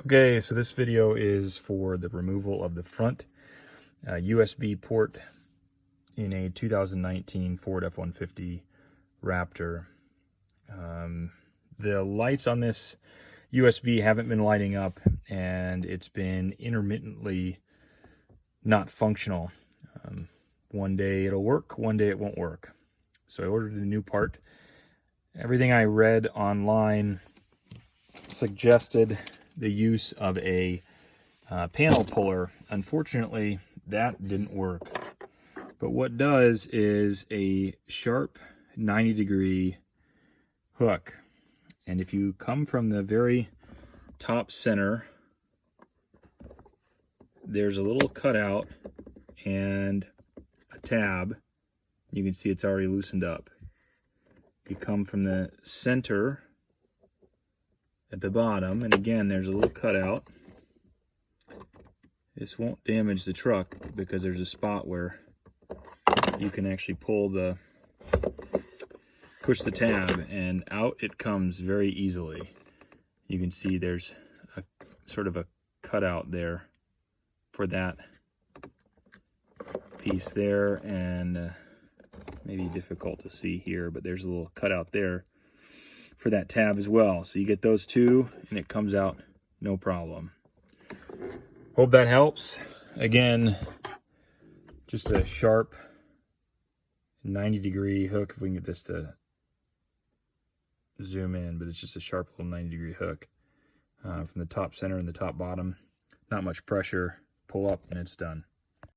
Okay, so this video is for the removal of the front USB port in a 2019 Ford F-150 Raptor. The lights on this USB haven't been lighting up, and it's been intermittently not functional. One day it'll work, one day it won't work. So I ordered a new part. Everything I read online suggested the use of a panel puller. Unfortunately, that didn't work. But what does is a sharp 90-degree hook. And if you come from the very top center, there's a little cutout and a tab. You can see it's already loosened up. If you come from the center at the bottom, and again, there's a little cutout. This won't damage the truck because there's a spot where you can actually push the tab, and out it comes very easily. You can see there's a sort of a cutout there for that piece there, and maybe difficult to see here, but there's a little cutout there for that tab as well. So you get those two and it comes out no problem. Hope that helps. Again, just a sharp 90-degree hook. If we can get this to zoom in, but it's just a sharp little 90-degree hook from the top center and the top bottom. Not much pressure, pull up and it's done.